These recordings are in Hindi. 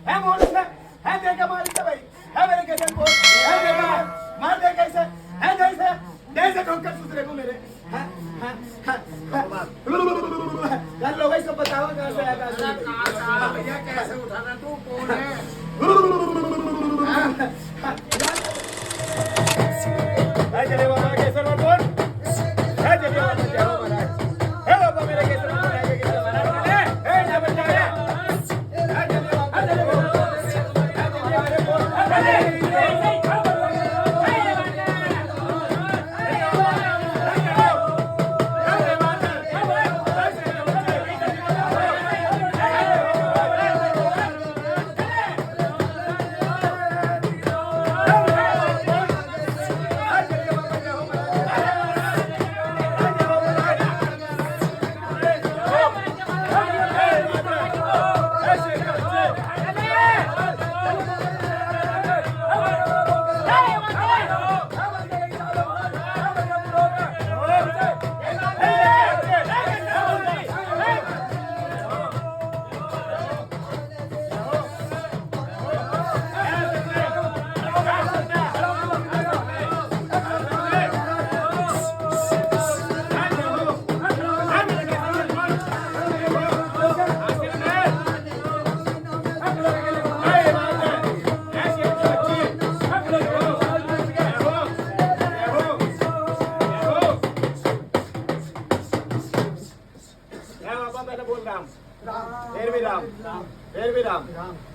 है मोड़ से है देखा मार से भाई है मेरे कैसे को है देखा मार दे कैसे है जैसे जैसे ठोकर दूसरे को मेरे है कर लो भाई सब बताओ कहां से आया कहां भैया कैसे उठाना तू कौन है चले बाबा कैसे बोल चलिए बाबा जाओ महाराज हे बाबा मेरे कैसे आगे कैसे महाराज चले ए जा बच्चा है चलिए बाबा चले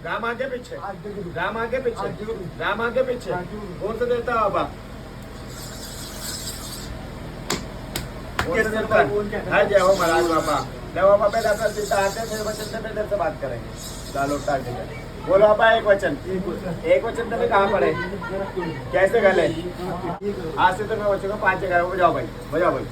राम आगे पीछे राम आगे पीछे राम आगे पीछे कौन सा देता है बाबा है जय हो महाराज बाबा जय हो बाबा पहले सीता आते फिर वचन से इधर से बात करेंगे चालो टाके बोलो बाबा एक वचन तुम्हें कहाँ पड़े कैसे गले आज से तो मैं बच्चों को 5 जगह बजाओ भाई बजाओ भाई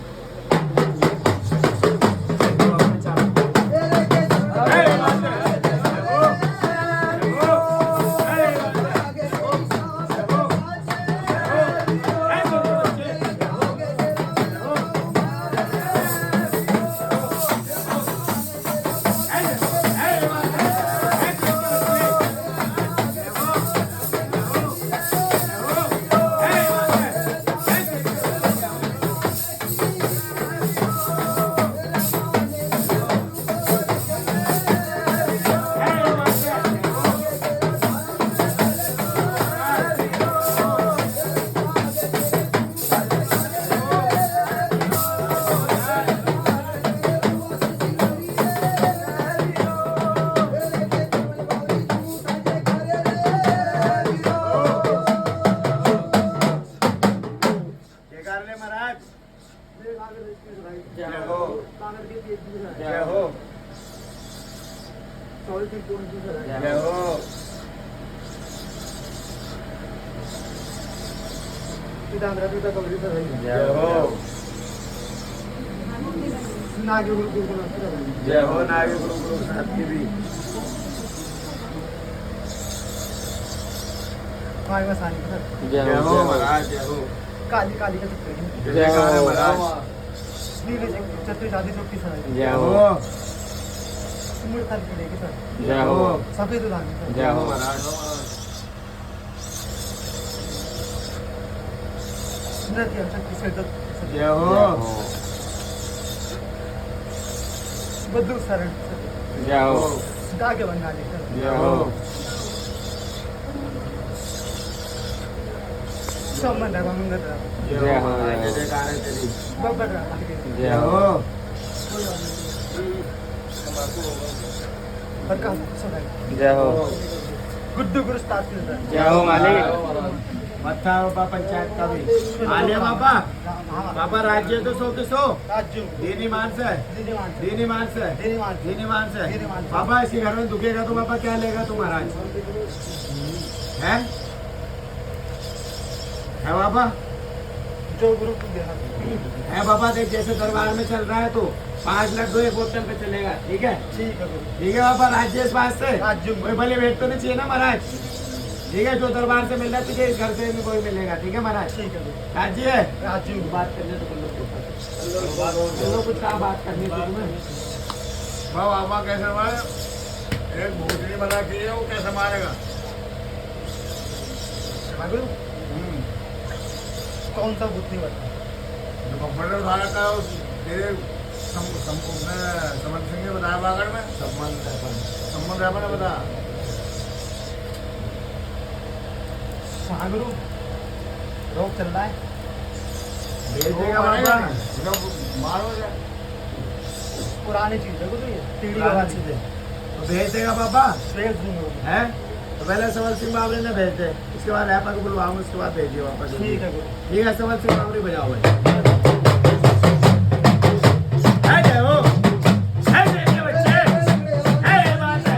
जय हो जय हो जय हो नागे गुरु गुरुनाथ की भी जय हो महाराज जय हो काली का जय हो महाराज चतुर शादी चौकी सर जय हो जय हो सफेद जय हो महाराज जय हो बद्दू सर जय हो धागे बना ले जय हो संबंध जय हो जयकार है तेरी जय हो जय हो गुड्डू गुरु स्टार्ट जय हो मालिक मत्था बाबा पंचायत का भी आले बाबा बाबा राज्य तो 100 दीनी मानस है दीनी मानस है दीनी मानस है बाबा इसी घर में दुखेगा तो बाबा क्या लेगा तू महाराज है बाबा जो गुरु को देना है बाबा देख जैसे दरबार में चल रहा है तो 5 लाख दो एक बोतल पे चलेगा ठीक है बाबा राज्य इस बात से कोई भले भेंट तो नहीं चाहिए ना महाराज ठीक है जो दरबार से मिल रहा है तुझे इस घर से भी कोई मिलेगा ठीक है महाराज राज्य है राजू बात करने तो चलो कुछ क्या बात करनी थी तुम्हें बाबा कैसे एक भूतनी बना के वो कैसे मारेगा? ठाकुर कौन सा बुद्धि बता? जो कंप्यूटर उठा रखा है उस तेरे समन सिंह ने बताया बागड़ में सम्मन रैपर ने बताया। ठाकुर रोग चल रहा है। भेज देगा बाबा, मारो जा। पुरानी चीज है कुछ ये टीडी पुरानी वाली चीज़ है। तो भेज देगा बाबा भेज दूंगा। है। तो पहले सवल सिंह बाबरी ने भेज दे, उसके बाद रैपर को बुलवाऊंगा, उसके बाद भेजिए वापस। ठीक है गुरु। ठीक है, सवल सिंह बाबरी बजाओ भाई। है जय हो, है जय के बच्चे, है ये बात है।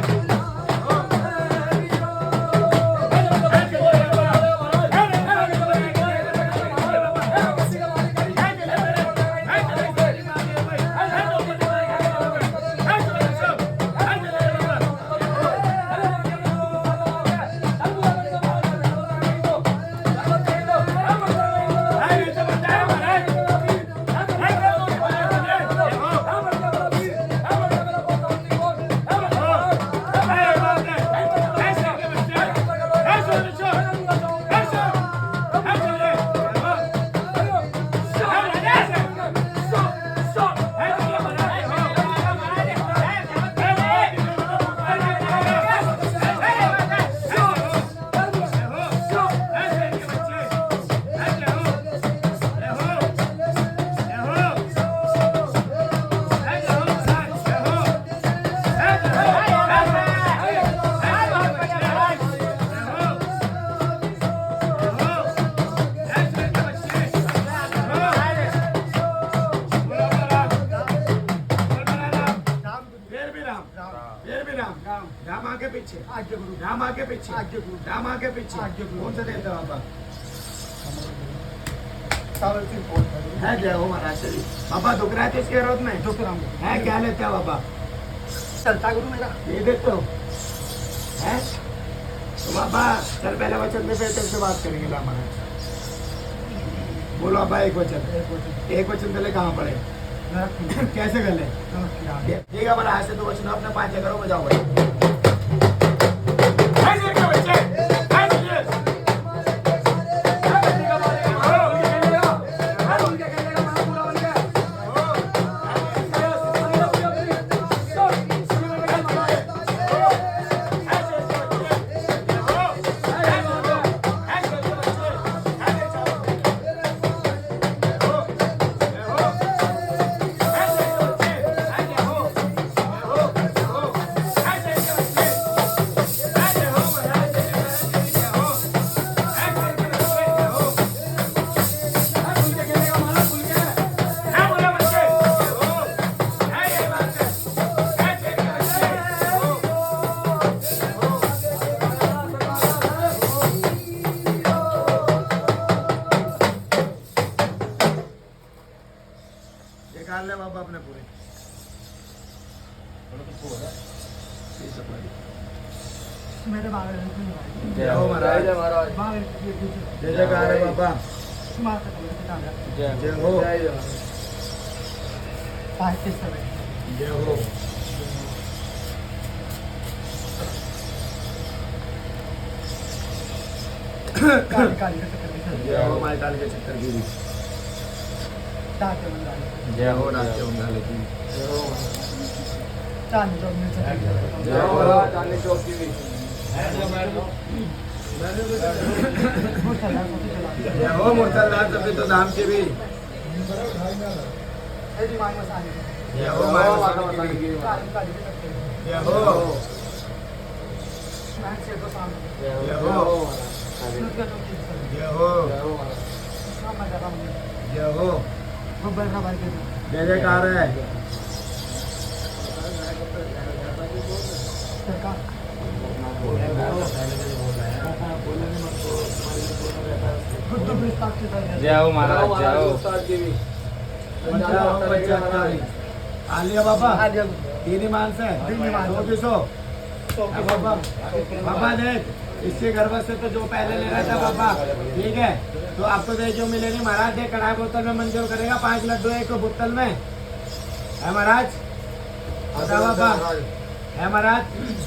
राम आगे पीछे, आगे गुरु। राम आगे पीछे, आगे गुरु। राम आगे पीछे। आगे गुरु। कौन सा देता बाबा? सावल सिंह बोल रहा है जय हो महाराज श्री। बाबा दुख रहा है तो इसके विरोध में जो फिर हम है, क्या लेते हो बाबा? चलता गुरु मेरा ये देते हो है? तो बाबा चल पहले वचन में फिर तेरे से बात करेंगे। ला महाराज बोलो बाबा, एक वचन। एक वचन पहले कहाँ पड़े? कैसे गले? ठीक है महाराज से तो वचन अपने 5 जगह बजाओ भाई। निकाल ले बाबा अपने पूरे। मेरे बाबा जय हो महाराज, जय जयकार है बाबा। जय हो, जय हो। जय हो माई काली के चक्कर गिरी। जय हो नाट्य बंगाली की। जय हो चांदनी चौक की भी। जय हो मुर्तलदार सभी तो धाम की भी। जय हो माई माता की भी। जय हो, जय हो, जय हो, जय हो। जय जयकार है। जय हो महाराज, जय हो। आलिया बाबा तीन मानस है, 200। बाबा बाबा देख, इसके गर्भ से तो जो पहले ले रहा था बाबा, ठीक है। तो आपको देख जो मिलेगी महाराज, देख कढ़ाई बोतल में मंजूर करेगा। 5 लड्डू एक बोतल में है महाराज। बता बाबा है महाराज।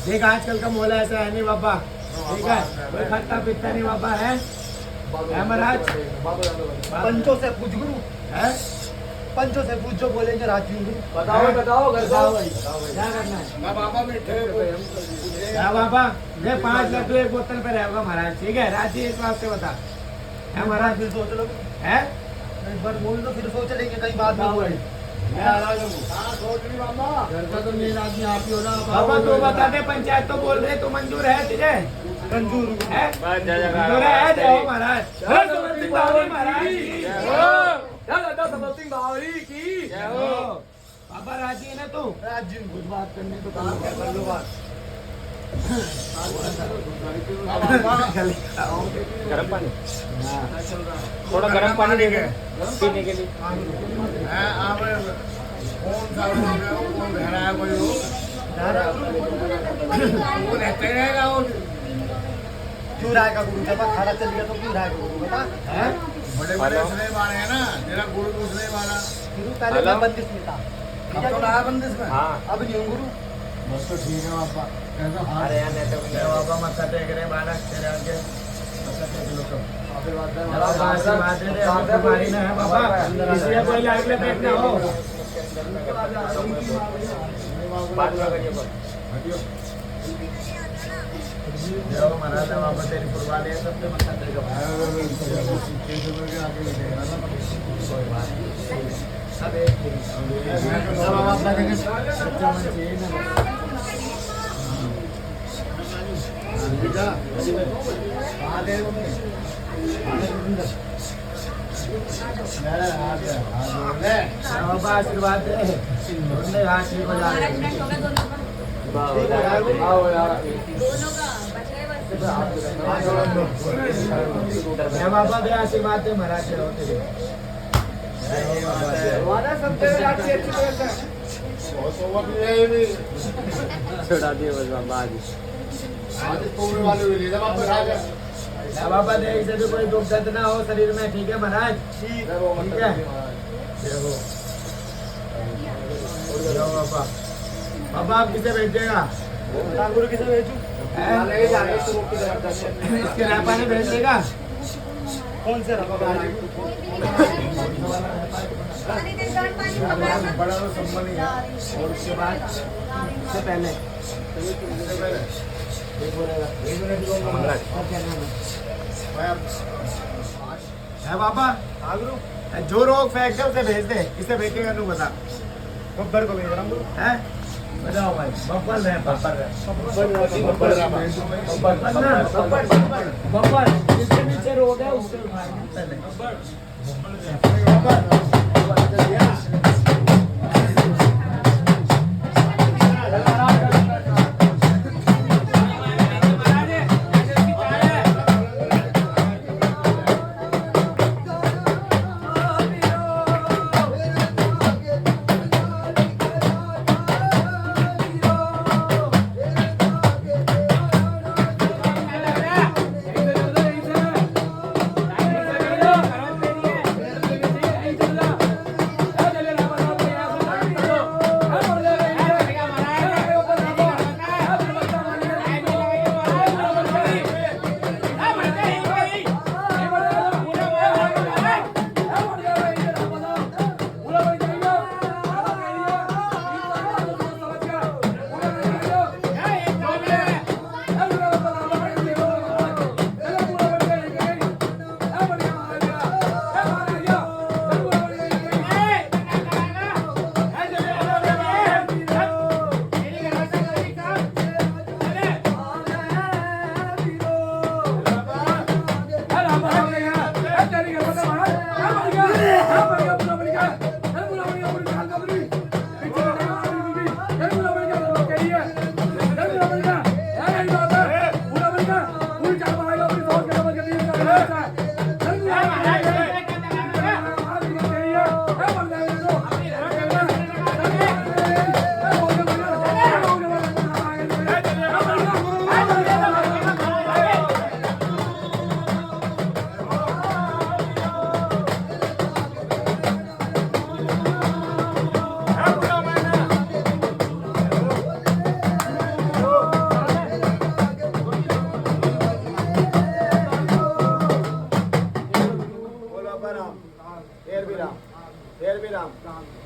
देख आजकल का मोहल्ला ऐसा है नहीं बाबा, ठीक है, कोई खट्टा पिट्टा नहीं बाबा है महाराज। पंचों से पूछ गुरु, है पंचों से पूछ जो बोलेंगे राजी गुरु। बताओ घर बताओ क्या करना है क्या बाबा। ये 5 लड्डू एक बोतल पे रहेगा महाराज, ठीक है राजी इस बात से बता है महाराज। फिर सोच लो, है एक बार बोल दो फिर सोच लेंगे कहीं बात ना हुई। बाबा तू बता दे, पंचायत तो बोल रहे, तू मंजूर है तुझे? मंजूर है मंजूर है। जय हो महाराज, जय समर्थ बावरी महाराज की जय हो। बाबा राजी है ना तू? राजी कुछ बात करने तो कर लो बात। गरम पानी, थोड़ा गरम पानी दे दे पीने के लिए। क्यों रहेगा गुरु, जब खाना चल गया तो क्यों रहेगा गुरु बता। है बड़े बड़े उसने मारे हैं ना, तेरा गुरु को उसने मारा। गुरु पहले मैं बंदिश में था, अब तो रहा बंदिश में। हाँ अब नहीं हूँ गुरु। बस तो ठीक है बाबा, कैसा हाल अरे यार नेटवर्क जय बाबा मत्था टेक रहे बालक तेरे आगे मत्था टेक लो तो। बाबा आशीर्वाद दे दे, हम तुम्हारी ना है बाबा, इसलिए कोई लाइक ले पेट ना हो। बाद में करिए बस। जय हो महाराज, बाबा तेरी कुर्बानी है, सबके मत्था टेक लो। कोई बात नहीं, सब एक ही। सब बाबा अपना देंगे, सच्चा मन चाहिए ना। बाबा आशीर्वाद दे, दोनों हाथ ठीक हो जाए। आओ यार बाबा दे आशीर्वाद दे महाराज। जय हो तेरी। छोड़ा दिए बस बाबा आज। जय बाबा दे, इसे भी कोई दुख दर्द ना हो शरीर में, ठीक है महाराज? ठीक है। जय हो। जय हो बाबा। बाबा आप किसे भेजिएगा? गुरु किसे भेजू? इसके रापा ने भेज देगा। कौन से रखा बड़ा तो संबंध नहीं है। और उसके बाद इससे पहले एक बोलेगा, और क्या नाम है बाबा? हाँ गुरु, जो रोग फेंक दे उसे भेज दे। किसे भेजेगा तू बता। गब्बर को भेज रहा हूँ गुरु। है बताओ भाई। बब्बर है, बब्बर है, बब्बर जिसके नीचे रोग है उससे उठाएंगे पहले।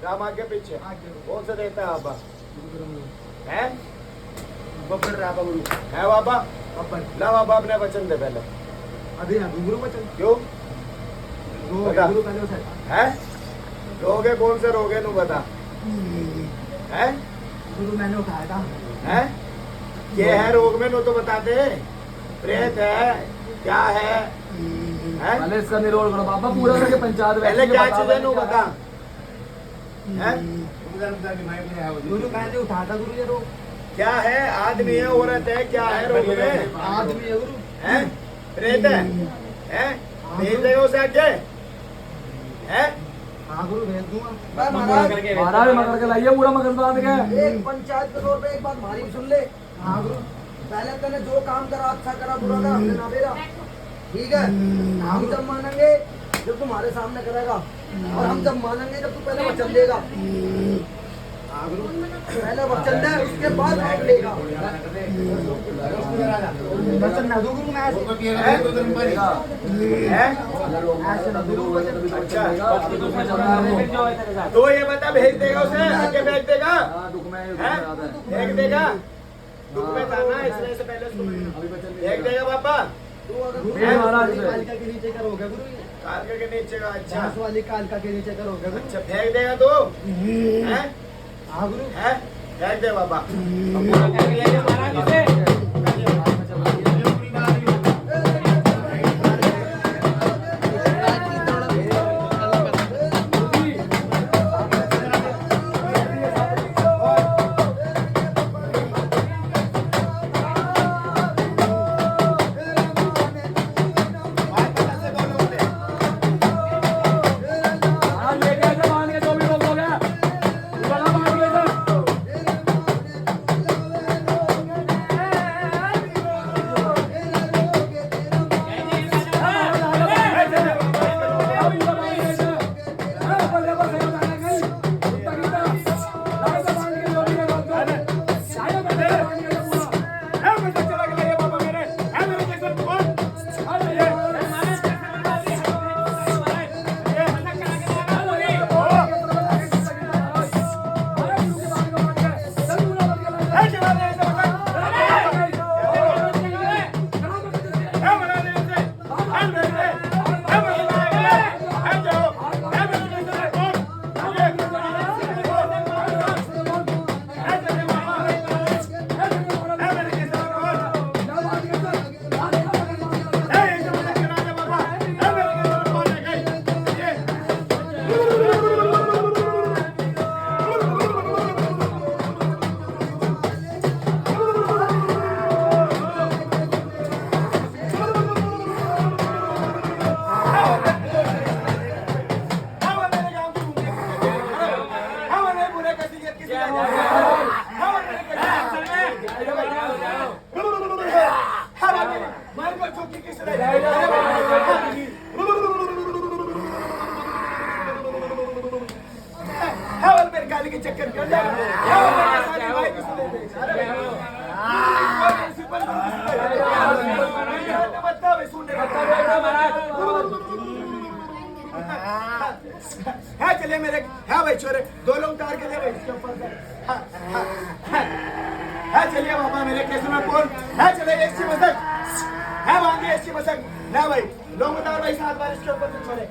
राम आगे पीछे कौन सा देता है बाबा है बब्बर राबा गुरु है बाबा बब्बर ला बाबा अपने वचन दे पहले अभी ना गुरु बचन क्यों दो बता। गुरु पहले उसे है रोगे कौन से रोगे नु बता है गुरु मैंने उठाया था है ये है रोग में नु तो बता दे प्रेत है क्या है पहले इसका निरोध करो बाबा पूरा करके पंचायत पहले क्या चीज है नु बता है गुरु मैंने उठाया था गुरु ये रोग क्या है आदमी है औरत है क्या है रोग में आदमी है गुरु है प्रेत है भेज दे उसे आगे है हाँ गुरु भेज दूंगा महाराज मकर के लाइए पूरा मकर बांध के एक पंचायत के तौर पे एक बात हमारी भी सुन ले। हाँ गुरु पहले तूने जो काम करा अच्छा करा बुरा करा हमने ना बेरा ठीक है। हम जब मानेंगे जब तुम्हारे सामने करेगा और हम जब मानेंगे जब तू पहले वचन देगा। हाँ गुरु पहले वचन दे उसके बाद हम लेगा। वचन ना दो गुरु मैं ऐसे है ऐसे ना दो गुरु वचन अच्छा तो ये बता भेज देगा उसे आगे भेज देगा है भेज देगा दुख में था ना इसलिए से पहले उसको भेज देगा पापा तू अगर वाली कालिका के नीचे करोगे गुरु कालका के नीचे का अच्छा घास वाली कालिका के नीचे करोगे गुरु अच्छा फेंक देगा तो है हाँ गुरु है फेंक दे बाबा है चले मेरे है भाई छोरे दो लोग उतार के ले भाई इसके ऊपर से है चलिए बाबा मेरे केस में कौन है चले एसी मसक है वांगे एसी मसक ना भाई लोग उतार भाई 7 बार इसके ऊपर से छोरे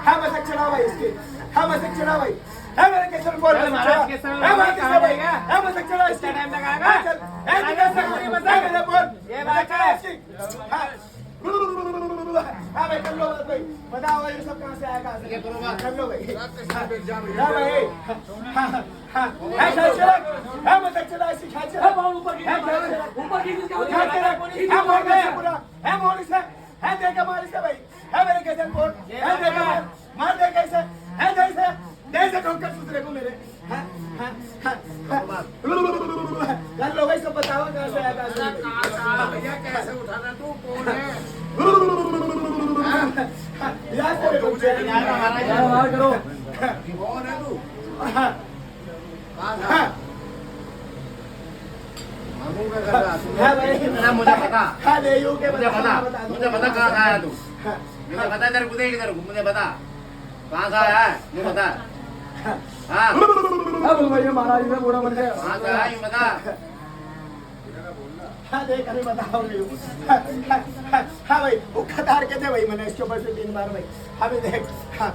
है मसक चढ़ा भाई इसके है मसक चढ़ा भाई है मेरे केस में कौन है मसक भाई है मसक चढ़ा इसका टाइम लगाएगा चल है मसक मेरे कौन ये बात है हाँ भाई कर लो भाई बताओ ये सब कहाँ से आया कहाँ से कर लो भाई हाँ भाई है चला है मत चला ऐसी खाच है ऊपर की है मोड़ से है देखा मार से भाई है मेरे कैसे कोट है देखा मार दे कैसे है जैसे ठोकर दूसरे को मेरे कर लो भाई सब बताओ कहाँ से आया कहाँ से भैया कैसे उठाना तू कौन है यार तेरे को पूछे करो कौन है तू हमू क्या कर रहा तू? हाँ भाई ना मुझे बता, हाँ ले यू के मुझे बता, मुझे बता कहाँ से आया तू? हाँ, मुझे बता इधर कूदे इधर, मुझे बता कहाँ से आया है, मुझे बता। हाँ अब भैया महाराज ने बूढ़ा बन गया कहाँ से आया यूँ बता। हाँ देख अभी बताओ ले यू हाँ भाई वो कतार के थे भाई मैंने इसके ऊपर से 3 बार भाई अभी देख हाँ,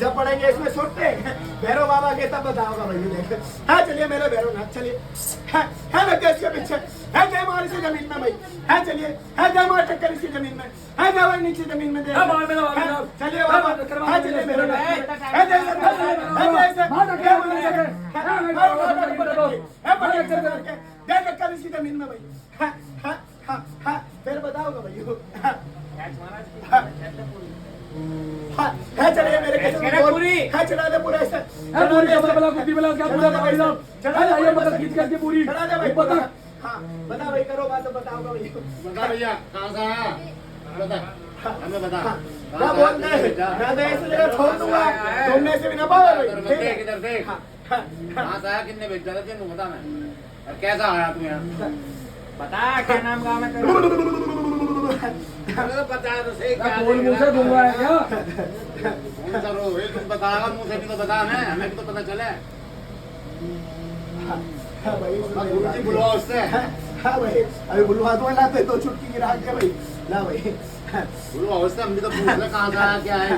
जब पढ़ेंगे इसमें सुनते भैरव बाबा के तब बताओगा भाई देख हाँ चलिए मेरे भैरव नाथ चलिए है लग गया इसके पीछे है जय मार इसी जमीन में भाई है चलिए है जय मार टक्कर इसी जमीन में है जय भाई नीचे जमीन में दे चलिए बाबा हाँ चलिए मेरे है जय जय टक्कर इसी जमीन में भाई हाँ फिर बताओगा भाई हाँ चलिए मेरे हाँ चढ़ा दे पूरा ऐसा पूरी चढ़ा दे भाई हाँ बता भाई करो बात तो बताओगा भाई बता भैया कहाँ से आया, बता हमें बता। क्या बोलते हैं मैं तो ऐसी जगह छोड़ दूंगा तुमने से भी ना पाओ भाई इधर देख, इधर देख कहाँ से आया, कितने भेजा था तेनू बता। मैं और कैसा आया तू यहाँ, बता क्या नाम गाँव में तेरा? पता है तो सही क्या बोल मुंह से दूंगा है क्या कौन सा रो है, तुम बताएगा मुँह से भी तो बता, हमें भी तो पता चले। हाँ भाई गुरुजी बुलवाओ उससे, हाँ भाई अभी बुलवा दो लाते 2 चुटकी गिरा के भाई ला भाई बुलवाओ उससे, हम भी तो पूछ ले कहाँ से आया क्या है।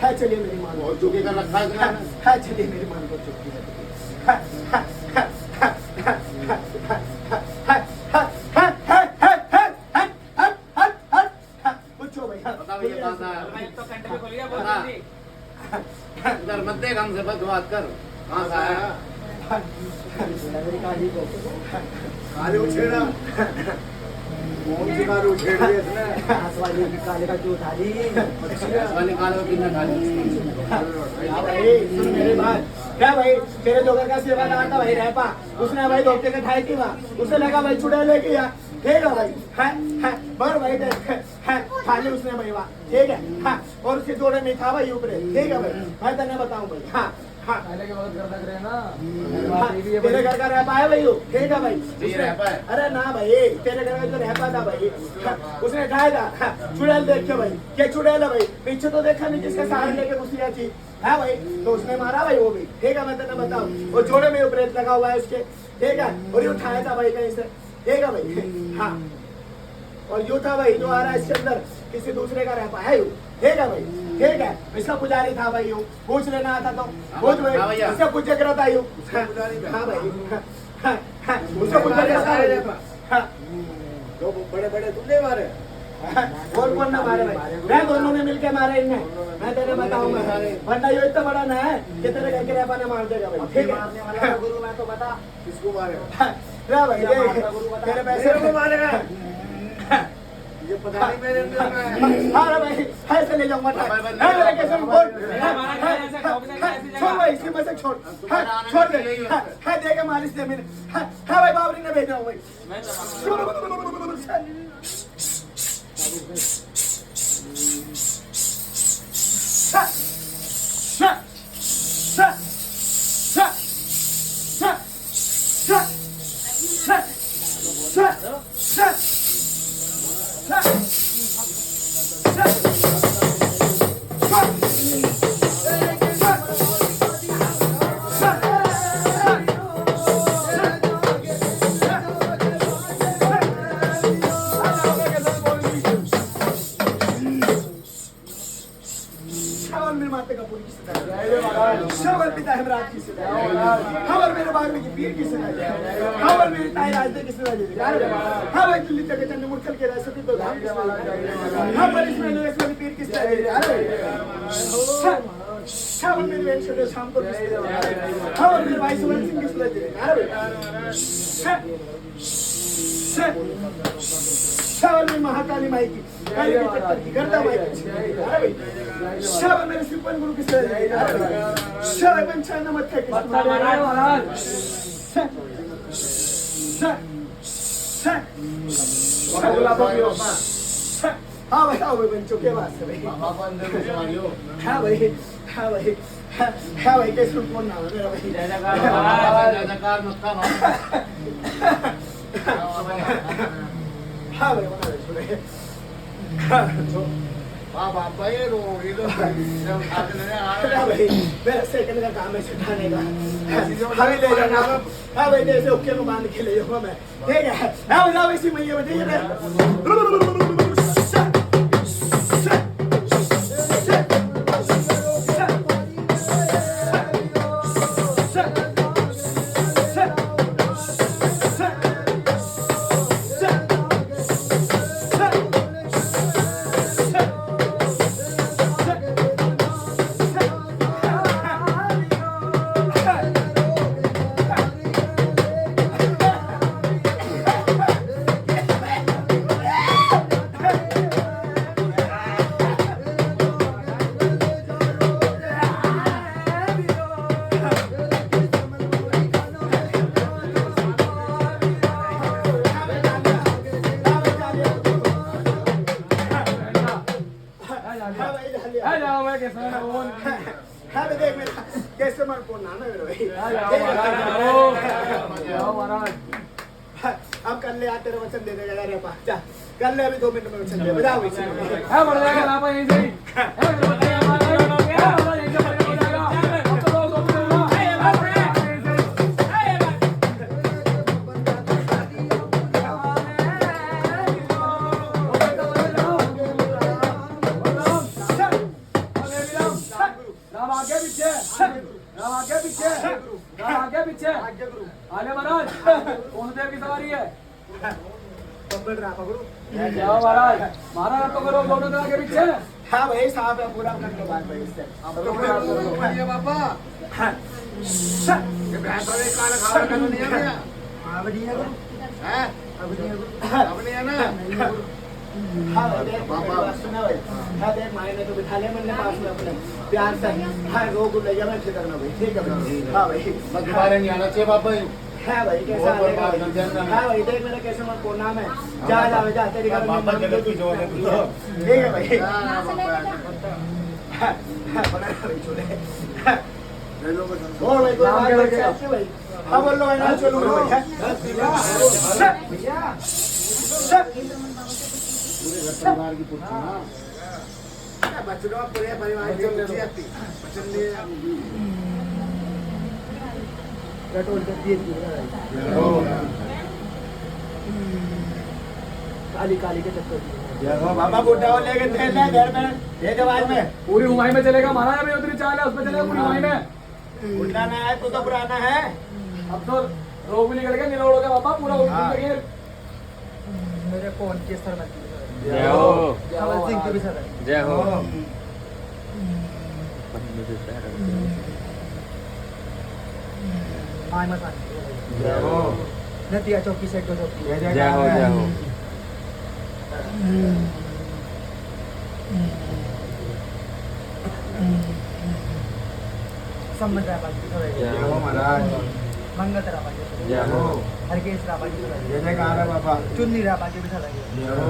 हाँ चलिए मेरी मान बहुत चुकी कर रखा है तुमने। हाँ चलिए मेरी मान को चुटकी पूछो भैया बता भैया कहाँ से आया। मैं तो कंटे में खोलिया बोल बता। जल्दी। इधर मत देख हमसे, बस बात कर कहाँ से आया। काले उछेड़ा कौन सी कार उछेड़ दी इसने, काले का क्यों उठा दी वाली कार को कितने खाली। क्या भाई सुन मेरी बात क्या भाई तेरे जोगर का सेवादार था भाई रहपा उसने भाई धोखे के खाई थी वहाँ उसे लगा भाई चुड़ैल लेके गया ठीक है भाई है बर भाई है खाली उसने भाई वहाँ ठीक है हाँ और उसके जोड़े में था भाई ऊपर ठीक है भाई मैं तेने बताऊँ भाई हाँ हाँ पहले के वक्त कर लग रहे हैं ना तेरे घर का रहपा है भाई वो ठीक है भाई जी रहपा है। अरे ना भाई तेरे घर का जो रहपा था भाई उसने खाया था चुड़ैल देख के भाई क्या चुड़ैल है भाई पीछे तो देखा नहीं जिसके सहारे लेके घुसिया थी है भाई तो उसने मारा भाई वो भी ठीक है मैं तेने बताऊं वो जोड़े में प्रेत लगा हुआ है उसके ठीक है और ये उठाया था भाई कहीं से ठीक है भाई हाँ और यू था भाई जो आ रहा है इसके अंदर किसी दूसरे का रहपा है यू ठीक है भाई ठीक है इसका पुजारी था भाई यू पूछ लेना आता तो पूछ भाई इससे पूछ रहा था यू हाँ भाई उससे पूछ रहा था तो बड़े बड़े तुमने मारे, कौन ना मारे भाई मैं दोनों ने मिलके मारे इनने मैं तेरे बताऊंगा वरना ये इतना बड़ा ना है कि तेरे घर के रहपा ने मार देगा भाई ठीक है मारने वाला गुरु मैं तो बता किसको मारे, भाई तेरे पैसे को मारेगा ये पता नहीं मेरे अंदर में। हाँ भाई ऐसे ले जाऊंगा मेरे कैसे बोल छोड़ भाई इसकी मत छोड़ छोड़ दे है देगा मालिश दे मैंने हाँ भाई बाबरी ने भेजा हूँ भाई शवर पिता हेमराज की सदा खबर मेरे बाग में की पीर की सदा खबर मेरे ताई राजदे की सदा हाँ भाई दिल्ली तक चंद मुड़कल के रह सके तो धाम की सदा हाँ पर इसमें नरेश वाली पीर की सदा खबर मेरे वेल शोधे शाम को की सदा खबर मेरे भाई सुमन सिंह की सदा खबर मेरे महाकाली माई की काली की चक्कर की गर्दा माई की शबर मेरे सिपन गुरु की सदा शबर पंचायत मत के हाँ भाई बच्चों के बात है भाई हाँ भाई हाँ भाई हाँ भाई कैसे कौन नाम है मेरा भाई जयकार मक्का हाँ भाई बना दे सुने वाह बाबा ये रो ये तो आते नहीं आ हाँ भाई मेरा सेकंड का काम है छुटाने का हमें ले जाना हाँ भाई जैसे ओके को बांध के ले जाऊंगा मैं ठीक है हाँ बताओ इसी महीने में ठीक है हाँ भाई देख मेरा कैसे मन को नाना मेरे भाई अब कर ले तेरे वचन दे देगा रे पा जा कर ले अभी 2 मिनट में वचन दे बताओ इसी है बढ़ जाएगा लापा यहीं से ही है बताइए हमारा यहीं से बढ़ जाएगा अब तो लोग आगे पीछे आगे महाराज कौन देव की सवारी है बब्बल रहा पकड़ो जाओ महाराज महाराज आप तो करो दोनों तरह के पीछे हाँ भाई साहब है पूरा कर लो बात भाई इससे अब तो बढ़िया बाबा ये भैंस वाले काला खाना खाना नहीं है क्या अब नहीं है हैं अब नहीं है अब नहीं है ना हाँ भाई देख बात सुना भाई हाँ देख मायने तो बिठा ले मैंने पास में अपने प्यार से हाँ रोक ले जा मैं ठीक करना भाई ठीक है भाई हाँ भाई बस दोबारा नहीं आना चाहिए बाबा है भाई कैसा आएगा हाँ भाई देख मेरा कैसे मन को नाम है जा जा जा तेरी घर में बाबा जगह की जोड़ है ठीक है भाई बना भाई छोले और भाई कोई बात नहीं अच्छी भाई हाँ बोल लो ना चलो भैया पूरे घर परिवार की पूछो ना बच्चों पूरे परिवार की पूछी आती बच्चों ने पेट्रोल का दिए काली काली के चक्कर बाबा बुड्ढा हो लेके तेल है घर में ये जवान में पूरी हुमाई में चलेगा महाराज अभी उतनी चाल है उसमें चलेगा पूरी हुमाई में बुड्ढा ना है तू तो पुराना है अब तो रोग भी निकल गया निलोड़ हो गया बाबा पूरा उल्टी मेरे फोन के सर में जय हो कमल सिंह के भी सर है जय हो माय मसान जय हो नतिया चौकी से दो चौकी जय हो जय हो सम्मत राबाजी जय हो महाराज मंगत राबाजी जय हो हरकेश राबाजी जय जयकार है बाबा चुन्नी राबाजी भी सर है जय हो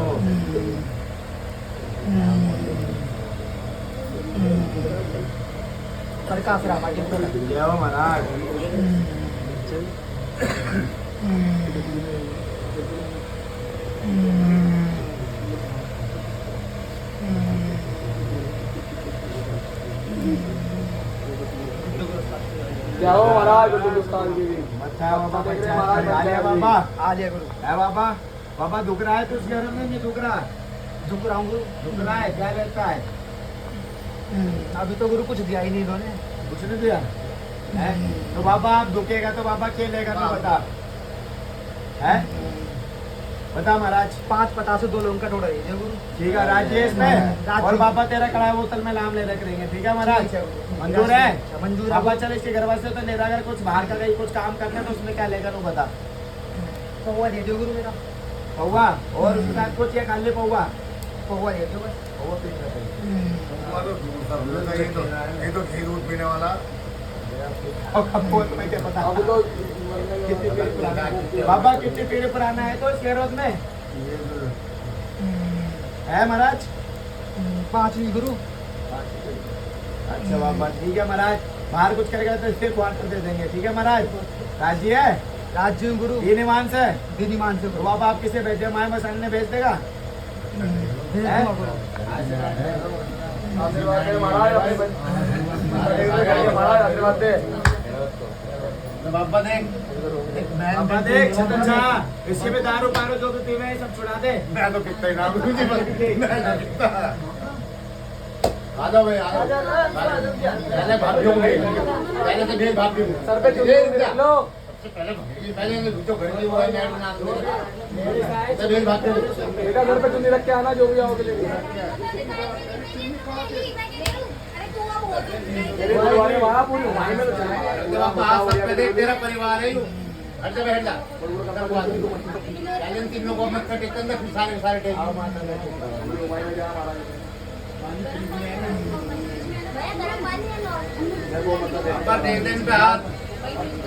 प्रकाश राबाजी भी सर है जय हो महाराज क्या हो महाराज हिंदुस्तान की भी अच्छा बाबा पंचायत आ लिया बाबा आलिया गुरु है बाबा बाबा दुख रहा है तो उस घर में नहीं दुख रहा झुक रहा हूँ गुरु दुख रहा है क्या रहता है अभी तो गुरु कुछ दिया ही नहीं इन्होंने कुछ नहीं दिया है तो बाबा आप दुखेगा तो बाबा क्या लेगा तो बता है बता महाराज 5 पता से 2 लोगों का टोटा दीजिए गुरु ठीक है राजेश में और बाबा तेरा कड़ा बोतल में नाम ले रख रहेंगे ठीक है महाराज मंजूर है मंजूर है बाबा चल इसके घर वाले तो ले रहा अगर कुछ बाहर का कहीं कुछ काम करना है तो उसमें क्या लेगा तू बता पौवा दे दो गुरु मेरा पौवा और उसके साथ कुछ या खाली पौवा पौवा दे दो बस पौवा पी ये तो घी दूध पीने वाला और कब तुम्हें क्या पता अब तो कितनी पीढ़ी पुराना है बाबा कितनी पीढ़ी पुराना है तो इसके रोज में है महाराज 5वीं गुरु अच्छा बाबा ठीक है महाराज बाहर कुछ करेगा तो इसके क्वार्टर दे देंगे ठीक है महाराज राजी है राज्य में गुरु दीनी मान से दीदी मान से तो बाबा आप किसे भेजे माए मसान ने भेज देगा हैं? आशीर्वाद दे महाराज अपने बच्चे महाराज आशीर्वाद दे बाबा देख बाबा देख छतन छा इसके में दारू पारो जो तो पीवे सब छुड़ा दे मैं तो कितना ही नाम मैं ना कितना आ जाओ भाई आ जाओ पहले भाग लूंगे पहले तो देख भाग लूंगे सर पे चुन्नी देख लो पहले जो घर की वो है नेट नाम दो तो देख भाग लूंगे बेटा घर पे चुन्नी रख के आना जो भी आओगे लेके तेरे परिवार में वहाँ पूरी हुमाई में तो चलेंगे जब आप आ सकते देख तेरा परिवार है यू हट जा बैठ जा पहले इन तीन लोगों में कटे कंदर सारे सारे टेक हुमाई में जा महाराज पर देख दे इन पे हाथ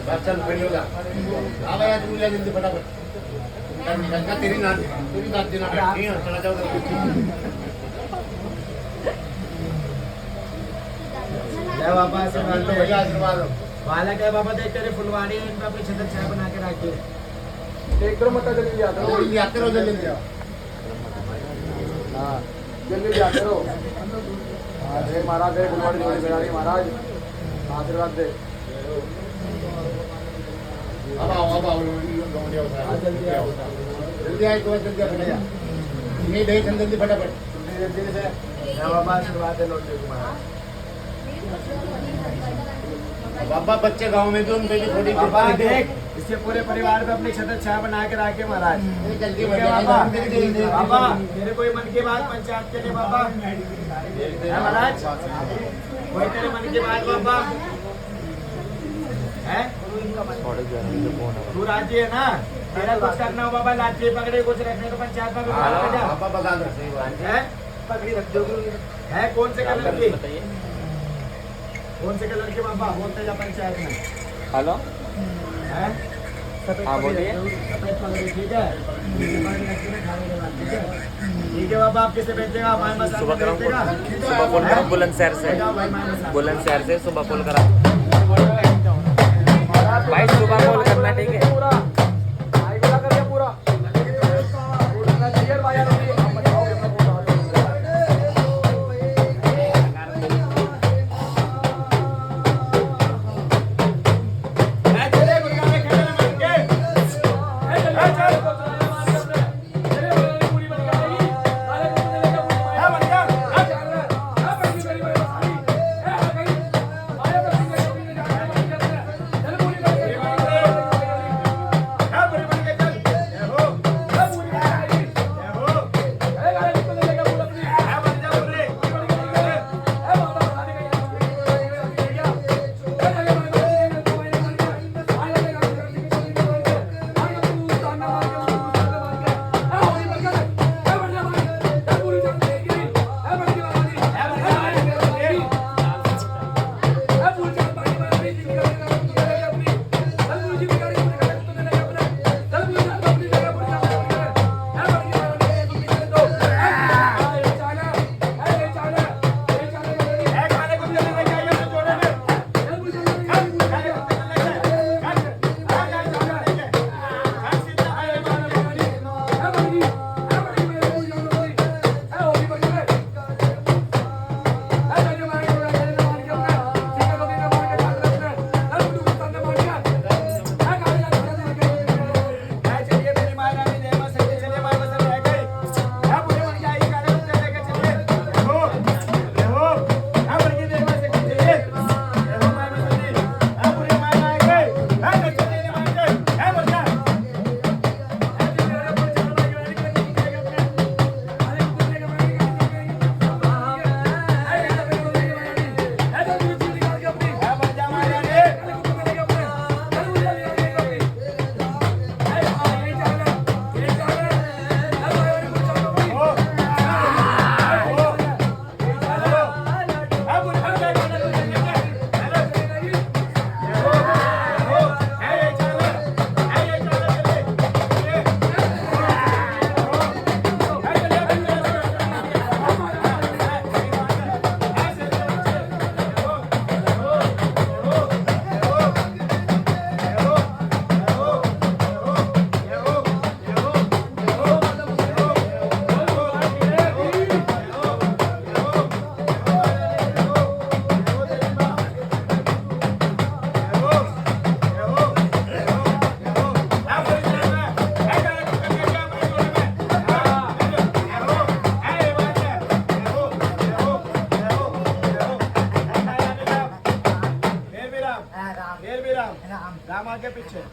बस चल खड़ी हो जा आ भाई तू ले जल्दी फटाफट निकल जा तेरी दादी ना बैठी है चला जाओ ले बाबा आशीर्वाद दे भैया आशीर्वाद वाला क्या बाबा देख तेरे फुलवाड़ी इन पे अपनी छतन छाया बना के रखिए एक दो मत जल्दी आते रहो जल्दी आते रहो जल्दी हाँ जल्दी आते रहो हाँ देख महाराज देख फुलवाड़ी जोड़ी बजा रही महाराज आशीर्वाद दे अब आओ जल्दी आए तो जल्दी फटा जा नहीं दे जल्दी फटाफट ले बाबा आशीर्वाद दे लौटे तुम्हारा बाबा बच्चे गांव में भी उन पे भी थोड़ी बाबा देख इसके पूरे परिवार पे अपनी छतन छाया बना के रखे महाराज जल्दी ठीक है बाबा बाबा मेरे कोई मन की बात पंचायत के लिए बाबा है महाराज कोई तेरे मन की बात बाबा है तू राजी है ना तेरा कुछ करना हो बाबा लाठी पकड़े कुछ रखने को पंचायत में बाबा बता दो सही बात है पगड़ी रख दो है कौन से कलर की कौन से कलर की बाबा बोलते जा पंचायत में हेलो है हाँ बोलिए सफेद पगड़ी ठीक है ठीक है बाबा आप किसे भेजेगा हमारे मसाले सुबह करो भेजेगा सुबह फोन करो बुलंदशहर से बुलंदशहर से सुबह कॉल करा भाई सुबह कॉल करना ठीक है पूरा भाई बोला कर दिया पूरा पूरा क्लियर भाई यार अभी हम बताओगे अपना पूरा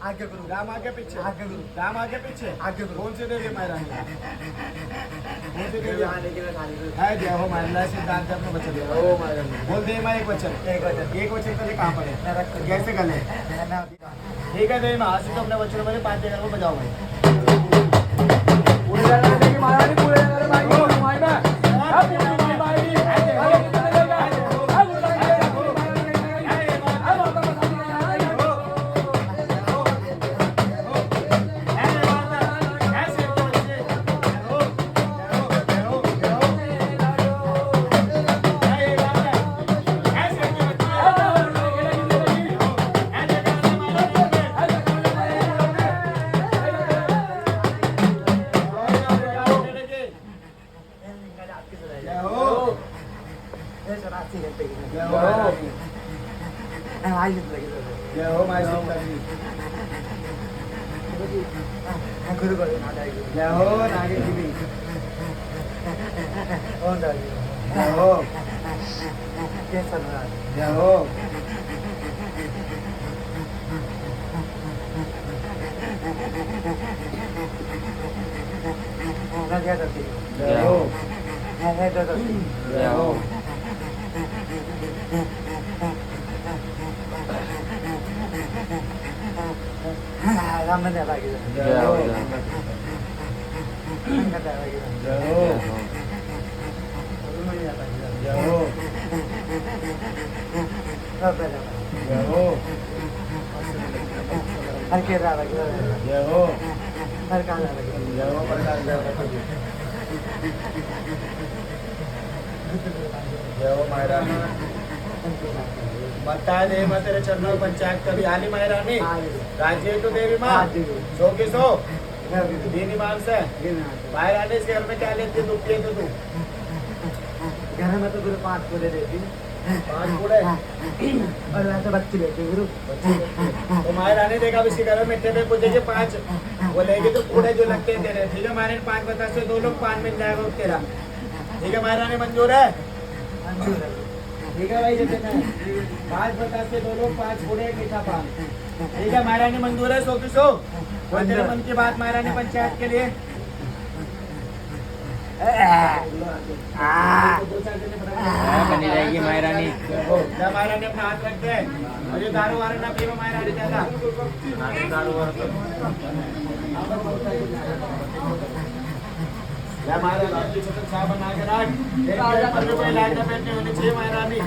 आगे गुरु राम आगे पीछे आगे गुरु राम आगे पीछे आगे गुरु कौन से देवी मायरा कौन से देवी आने के लिए खाली गुरु है जय हो मायरा सिद्धांत अपने वचन दे ओ मारा बोल दे माँ एक वचन एक वचन तो कहाँ पर है कैसे गले ना ठीक है देवी माँ आज तो अपने वचनों में 5 जगह को बजाओ भाई पूरे जगह देखिए महारानी पूरे जगह भाई को माई में अब पूरी भाई जय हो माई सीता जी गुरु को ना जाएगी जय हो नागी देवी कौन जाएगी जय हो कैसा ना जय हो ना क्या करती जय हो है तो जय हो राम ने लगी जय हो कटा लगी जय हो जय हो सब जय हो हर के रहा लगी जय हो हर का लगी जय हो प्रकाश जय हो मायरा बता दे मैं तेरे चरणों में पंचायत कभी आली मायरा नहीं राज्य तो देवी माँ सो की सो दीनी मान से मायरा ने इस घर में क्या लेती है दुखती है तो तू घर में तो गुरु 5 पूरे देती 5 बूढ़े और वैसे बच्चे लेते गुरु तो मायरा ने देखा अब इसके घर में मिट्टे में पूछेंगे 5 वो लेंगे तो कूड़े जो लगते हैं तेरे ठीक है मायरा ने 5 बता से 2 लोग 5 मिल जाएगा तेरा ठीक है मायरा ने मंजूर है ठीक है भाई जैसे 5 बता से 2 लोग 5 बूढ़े मीठा पान ठीक है मायरा ने मंजूर है 100 की 100 कोई तेरे मन की बात मायरा ने पंचायत के लिए बनी रहेगी मायरानी जब मायरा ने अपना हाथ रख दे और ये दारू वारू ना पीवा मायरा ने ज्यादा दारू वारू या मायरा राज्य छोटा छाप बना के रख तेरे पर कोई लाइट बैठने होनी चाहिए मायरानी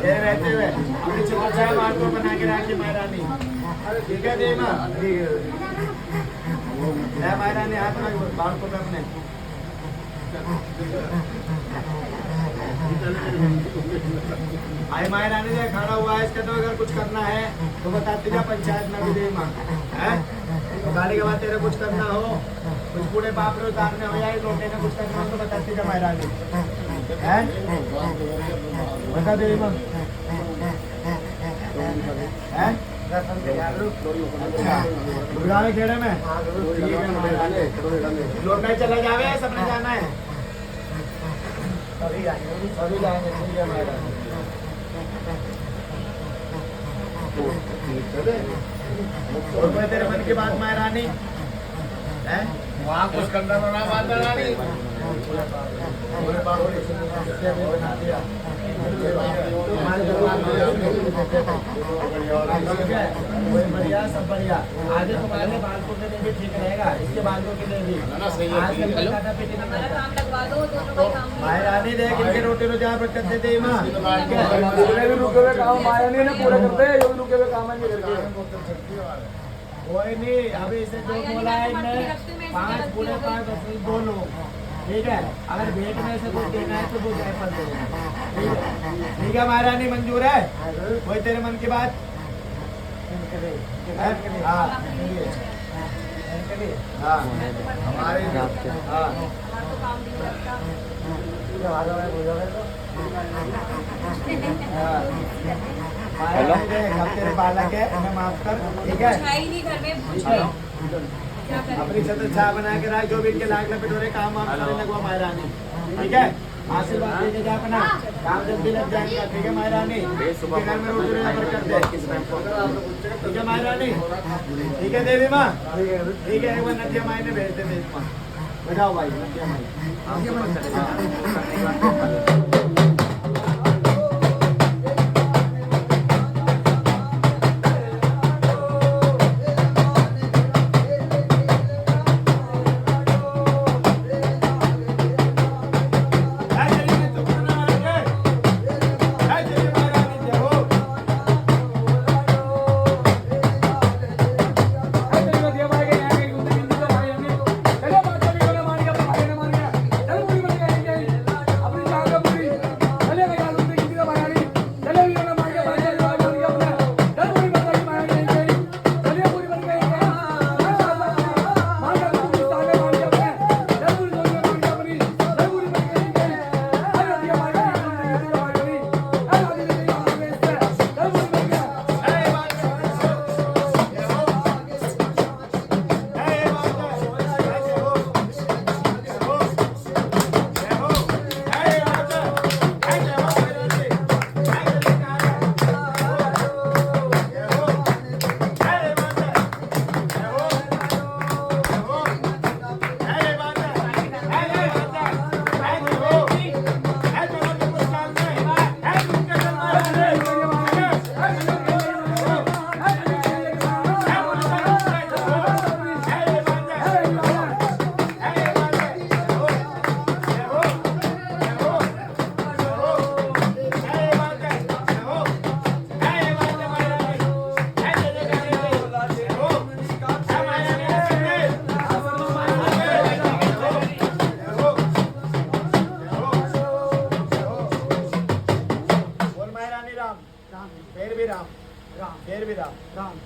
ये रहते हुए अपनी छोटा छाप बाल को बना के रखी मायरानी ठीक है दे मां या मायरानी हाथ रख बाल को अपने आई मायरानी ने खड़ा हुआ है इसका तो अगर कुछ करना है तो बताते जा पंचायत में भी दे मां है तो गाड़ी के बाद तेरे कुछ करना हो कुछ पूरे बाप रे उतारने हो या लोटे ने कुछ करना हो तो बताते जा मायरानी है बता दे मां है गुरुद्वारे खेड़े में ठीक है मायरानी लौटने चला जावे सबने जाना है सभी जाएंगे ठीक है मायरानी और कोई तेरे मन की बात मायरानी है वहाँ कुछ करना तो ना बात रानी बना दिया बढ़िया सब बढ़िया आगे तुम्हारे बालकों के लिए भी ठीक रहेगा इसके बालकों के लिए भी आजकल काटा पीटी ना मायरानी देख इनके रोटी रोजा पर करते थे माँ पूरे भी रुके हुए काम मायरानी ने पूरे करते हैं जो भी रुके हुए काम है ये करके कोई नहीं अभी इसे जो बोला है इनने 5 बूढ़े 5 असली 2 लोग ठीक है अगर भेंट में से कुछ देना है तो वो जाए पर देना ठीक है महारानी मंजूर है कोई तेरे मन की बात हाँ हाँ हमारे हाँ हेलो तेरे बालक है उन्हें माफ कर ठीक है अपनी छत्र छाया बना के रख जो भी इनके लाग लपेट हो रहे काम वाम करने लगवा मायरानी ठीक है आशीर्वाद दे के जा अपना काम जल्दी लग जाएगा। ठीक है महारानी, सुबह घर में रोटी कर दे। ठीक है महारानी, ठीक है देवी माँ, ठीक है। एक बार नदिया माई ने भेज दे देवी माँ। बताओ भाई नदिया माई।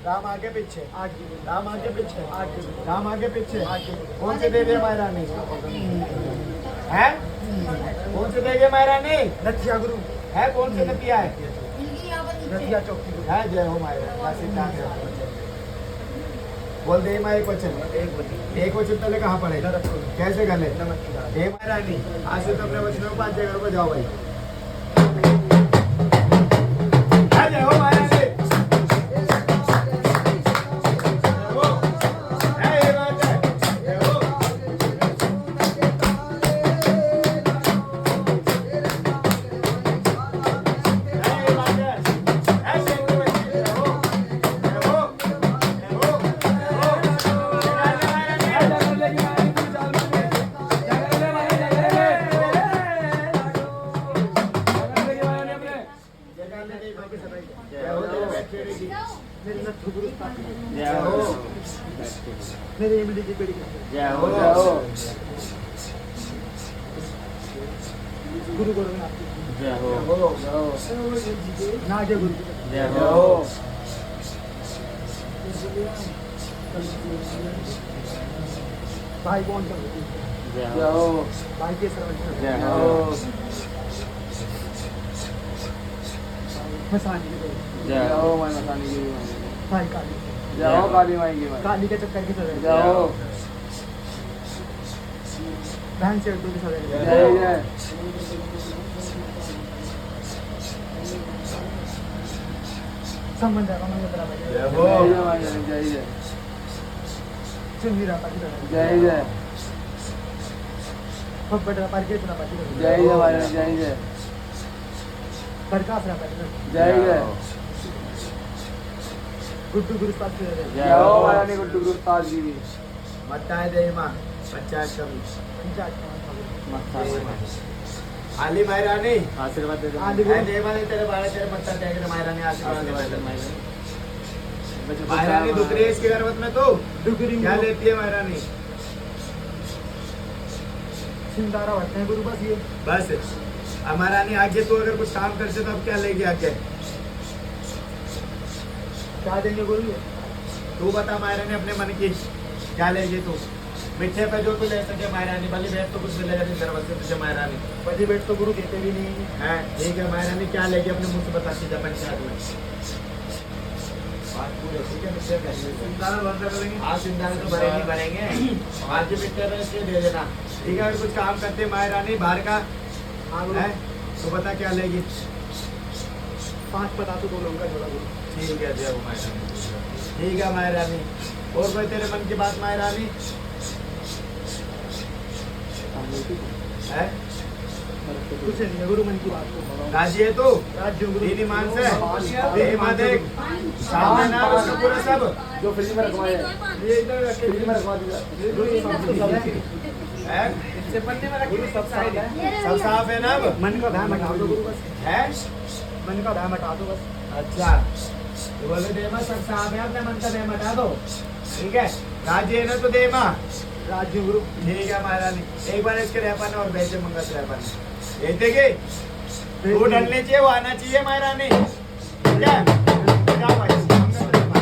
राम आगे पीछे, राम आगे पीछे, राम आगे पीछे। कौन से दे दिया महारानी है? कौन से दे दिया महारानी? नथिया गुरु है कौन से नदिया है? नथिया चौकी है। जय हो महारानी। बोल दे माँ एक वचन। एक वचन पहले कहाँ पड़ेगा? कैसे गले? हे महारानी, आज से तो अपने वचनों को 5 जगह को जाओ भाई। जय हो महारानी। मेरे इमली की पेड़ी जय हो जय हो गुरु गुरु जय हो नागे गुरु जय हो भाई कौन सा जय हो भाई के सर्वंत जय हो मसानी जय हो मैं मसानी की भाई काली जय हो काली माई की माई काली के चक्कर की सजा जय हो बहन से की सजा जय जय संबंध है हमारे बराबर जय हो। जय माई जय जय चुंगी रहा पाटी जय जय पप्पट रहा पाटी पुना पाटी जय जय माई जय जय प्रकाश रहा पाटी जय जय गुड्डू गुरु पाटी जय हो महारानी गुड्डू गुरु ताज जी भी मत्ता है देवी माँ। पंचायत कवि आली महारानी आशीर्वाद दे दो। देवा ने तेरे बारे तेरे मत्ता त्याग महारानी आशीर्वाद दे। महारानी दुख रही है इसकी गर्भत में तो क्या लेती है महारानी? सिंदारा भरते हैं गुरु बस ये बस महारानी आगे तू अगर कुछ काम करते तो अब क्या लेगी आगे? क्या देंगे गुरु ये तू बता महारानी अपने मन की क्या लेगी तू? मिठे पे जो तू ले सके महारानी, भली भेंट तो कुछ मिलेगा नहीं गर्भत से तुझे महारानी। बड़ी बेट तो गुरु देते भी नहीं है ठीक है महारानी, क्या लेगी अपने मुंह से बता सीधा पंचायत में। बात पूरे ठीक है मिठे पे सिंदारा बंद कर लेंगे। हाँ सिंदारा तो भरे नहीं भरेंगे, बाकी मिठे पे इसके दे देना ठीक है। अगर कुछ काम करते महारानी बाहर का है तो बता क्या लेगी? 5 बता तो 2 लोगों का जोड़ा गुरु। ठीक है जय हो माय रानी। ठीक है माय रानी। और कोई तेरे मन की बात माय रानी है? कुछ नहीं है गुरु मन की बात को। राजी है तू? राज्य गुरु। दीदी मान से तेरी माँ देख सामने ना उसको पूरा सब जो फ्रिज में रखवाए हैं, ये इधर रखे फ्रिज में रखवा दीजिए। गुरु ये सब तो सब है। है इससे पन्ने में रखे सब साइड है। सब साफ है ना अब? मन का भ्रम हटा दो गुरु बस। है मन का भ्रम हटा दो बस। अच्छा तो बोले देमा सब साफ है, अपने मन का देम हटा दो। ठीक है राजी है ना तो देमा। राज्य गुरु। ठीक है महारानी। एक बार इसके रहपन और बेचे मंगत रहपन ये देखे वो डलने चाहिए, वो आना चाहिए महारानी। ठीक है जाओ भाई मंगत रहपन।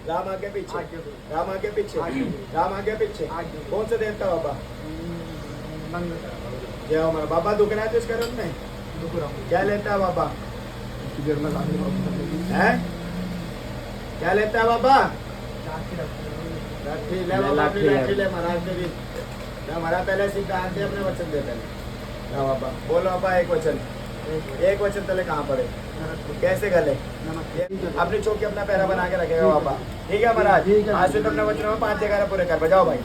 राम आगे पीछे, राम आगे पीछे, राम आगे पीछे। कौन सा देवता बाबा? जय हो हमारा बाबा। दुख रहा है तो इसका रंग नहीं क्या लेता है बाबा? है क्या लेता है बाबा? लाठी ले बाबा, लाठी ले महाराज के भी हमारा पहले सिद्धांत है, अपने वचन देते हैं बाबा। बोलो बाबा एक वचन, एक वचन तले कहाँ पड़े कैसे गले? अपनी चौकी अपना पैरा बना के रखेगा बाबा। ठीक है महाराज, आज से तुमने वचन में 5 जगह पूरे कर बजाओ भाई।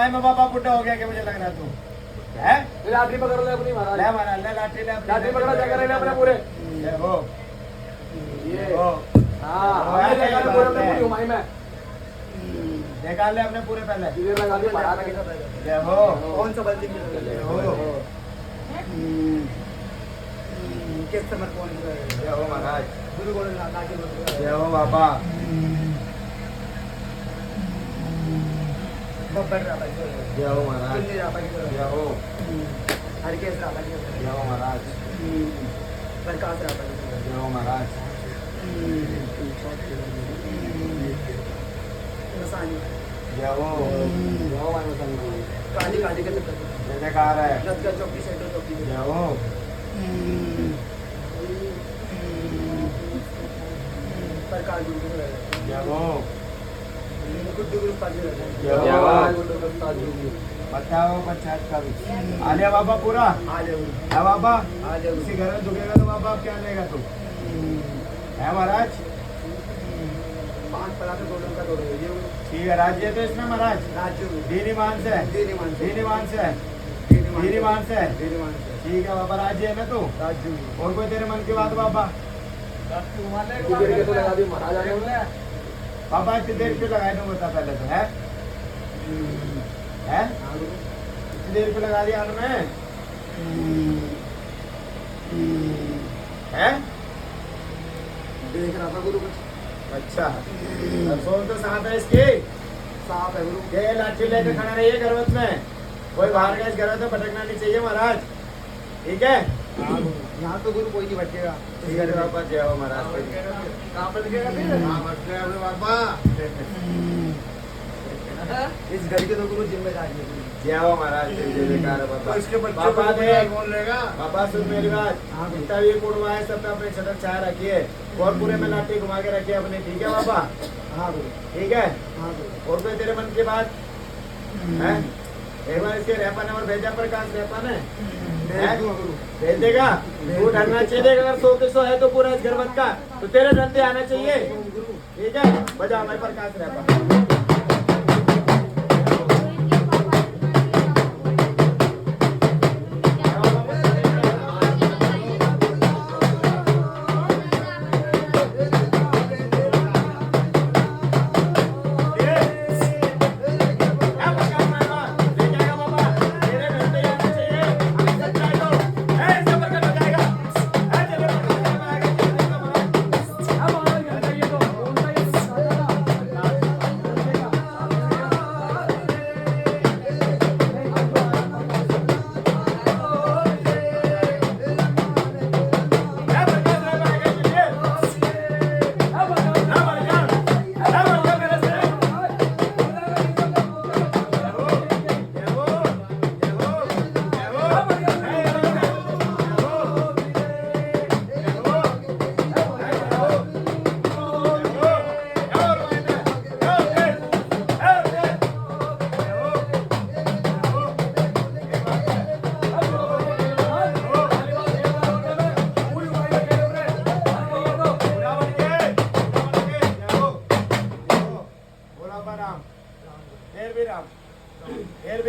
में बाबा बुढ़ा हो गया कि मुझे लग रहा तू है। लाठी पकड़ ले अपनी महाराज। ले महाराज ले लाठी ले अपनी, लाठी पकड़ा जगह ले अपने पूरे। ये हो ये हो हां हमें जगह ले पूरे अपने पूरी हुमाई में निकाल ले अपने पूरे पहले। ये लगा दिया महाराज के। ये हो कौन सा बल्दी में ये हो किस समय कौन सा है? ये हो महाराज गुरु बोले लाठी ये हो बाबा। बब्बर राबा की जय हो महाराज चुन्नी राबा की जय हो हरकेश राबा की जय हो महाराज प्रकाश राबा की जय हो महाराज मसानी जय हो मानो संगू काली काली के चक्कर जय जयकार है नदगा चौकी सेटो चौकी जय हो प्रकाश गुरु जय हो गुड्डू गुरु पाजी जय हो बताओ पंचायत का भी आलिया बाबा पूरा आले है बाबा आले किसी घर में दुखेगा तो बाबा आप क्या लेगा तू है महाराज 5 पराठे दोनों का दोनों ये ठीक है राज्य तो इसमें महाराज राज्य दीनी मान से दीनी मान से दीनी मान से दीनी मान से ठीक है बाबा राज्य है ना तू राज्य और कोई तेरे मन की बात बाबा टिकट के तो लगा दी महाराज आने वाले हैं। बाबा इतनी देर क्यों लगाए तुम बता पहले तो है इतनी देर क्यों लगा दिया में है देख रहा था गुरु कुछ अच्छा सोन तो साथ है इसकी साफ है गुरु ये लाठी लेकर खड़ा रहिए गर्वत में कोई बाहर का इस गर्वत में भटकना नहीं चाहिए महाराज ठीक है यहाँ तो गुरु कोई नहीं भटकेगा ठीक है बाबा जय हो महाराज कहाँ पर लिखेगा फिर हाँ बच गया अपने बाबा इस घर के तो गुरु जिम्मेदारी है जय हो महाराज जय जयकार है तो बाबा इसके बच्चे बाबा को देख कौन लेगा बाबा सुन मेरी बात हाँ। जितना भी कुड़वा है सब पे अपने छतर छाया रखिए और पूरे में लाठी घुमा के रखिए अपने ठीक है बाबा हाँ गुरु ठीक है हाँ गुरु और कोई तेरे मन की बात है एक बार इसके रैपन और भेजा प्रकाश रैपन है भेज दूंगा गुरु भेज देगा तू डरना चाहिए अगर 100 के 100 है तो पूरा इस घरवत का तो तेरे धंधे आना चाहिए ठीक है बजा मैं प्रकाश रैपन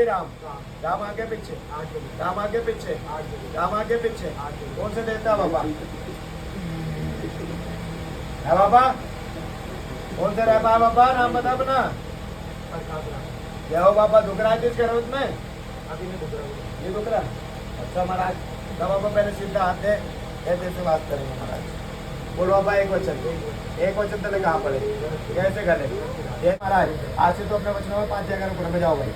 राम आगे पीछे राम आगे पीछे राम आगे पीछे कौन से देता बाबा है बाबा कौन से रहता है बाबा नाम बता अपना क्या हो बाबा दुख रहा है किस घर में ये दुख रहा अच्छा महाराज तब बाबा पहले सीधा हाथ दे ऐसे से बात करेंगे महाराज बोल बाबा एक वचन तो कहाँ पड़े कैसे गले ये महाराज आज से तो अपने वचनों में 5 जगह रुपये में जाओ भाई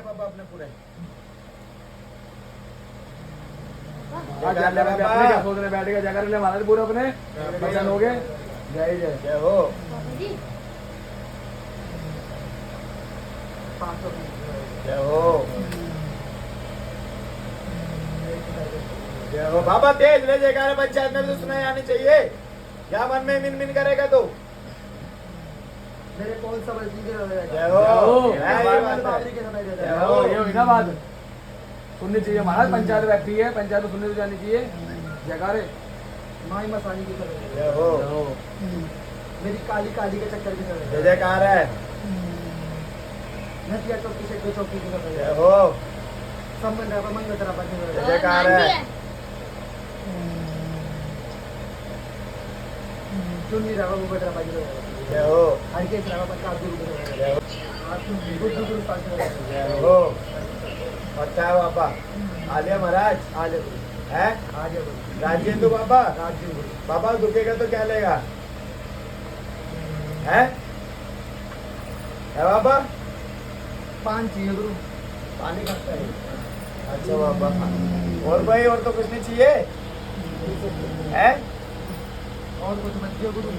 बाबा अपने पूरे सोच रहे बैठ गए जगह महाराज पूरे अपने पसंद हो गए जय जय जय हो जय हो जय हो बाबा तेज ले जयकार पंचायत में भी तो सुनाई आनी चाहिए क्या मन में मिन मिन करेगा तो मेरे कौन सा जय हो जय हो ये हुई ना बात सुननी चाहिए महाराज पंचायत बैठी है पंचायत में सुननी जानी चाहिए जयकारे माई मसानी की तरह जय हो मेरी काली काली के चक्कर की तरह जय जयकार है नदिया चौकी से दो चौकी की तरह जय हो सब मन रहा मन बता रहा जय जयकार है क्यों नहीं रहा वो बेटा पाहिजे जय हो हर के रहा पण का जय हो अच्छा है बाबा आलिया महाराज आले है आले राजेंद्र बाबा राज्य बाबा दुखेगा तो क्या लेगा है बाबा पान चाहिए गुरु पानी खाता है अच्छा बाबा और भाई और तो कुछ नहीं चाहिए है और कुछ मत दियो गुरु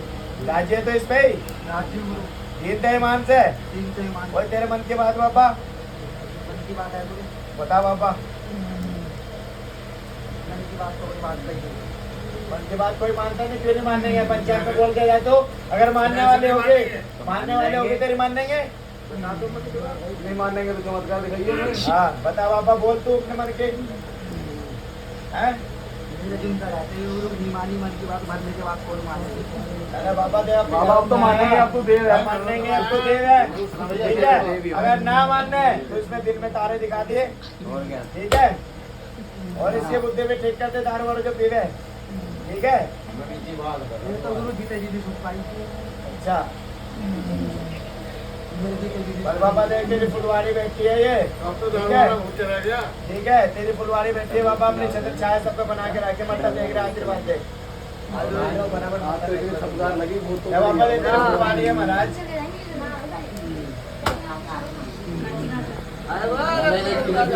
राज्य तो इस पे ही राज्य गुरु दीन दे मान से तीन से मान और तेरे मन की बात बाबा मन की बात है गुरु बता बाबा मन की बात तो कोई बात नहीं है मन की बात कोई मानता नहीं क्यों नहीं मानेंगे पंचायत में बोल के जाए तो अगर मानने वाले होंगे तेरी मान लेंगे ना तो मत गुरु नहीं मानेंगे तो चमत्कार दिखाइए। हाँ बता बाबा बोल तू अपने मन के हैं मेरे चिंता रहते हैं गुरु नहीं मानी मन की बात मरने के बाद कौन मानेगा अरे बाबा दे बाबा अब तो मानेंगे, अब तो देव है। मानेंगे अब तो देव है ठीक है अगर ना मानने तो इसमें दिन में तारे दिखा दिए ठीक है और इसके बुद्धि में ठीक करते दारू वारू जो पीवे ठीक है ये तो गुरु जीते जी सुख पाई अच्छा मेरे जीते जी पर बाबा देख तेरी फुलवारी बैठी है ये अब तो ठीक जाना है चला गया ठीक है तेरी फुलवारी बैठी है बाबा अपनी छत्र छाया सबको बना के रखे मत्था देख रहे आशीर्वाद दे बराबर हाथ तो इतनी चमत्कार लगी वो तो ये बाबा देख तेरी फुलवारी है महाराज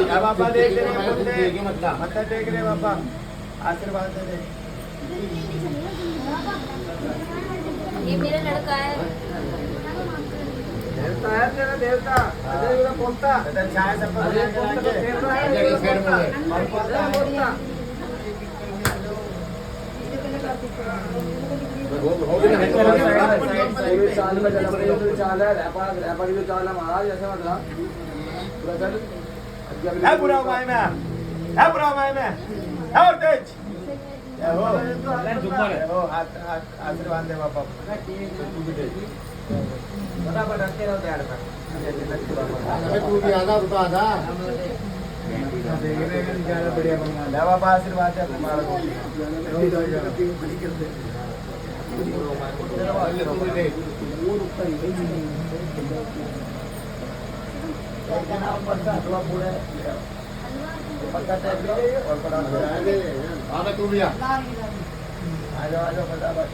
ये बाबा देख तेरे मत्था देख रहे बाबा आशीर्वाद दे दे ये मेरा लड़का है। देवता है तेरा देवता अजय गुरु पोता छत्र छाया सबको बना के रखे देवता है और पोता है। पोता पूरे साल में जनवरी में जो चाल है रैपा की जो चाल है महाराज ऐसे मतलब पूरा चल है बुरा उपाय में है बुरा उपाय में है और तेज जय हो जय हो हाथ आशीर्वाद दे बाबा बराबर रखते रहो ध्यान में अबे तू भी आधा रुपया आधा बढ़िया बंगाल है बाबा आशीर्वाद है तुम्हारा आधा तू भी आ आ जाओ फटाफट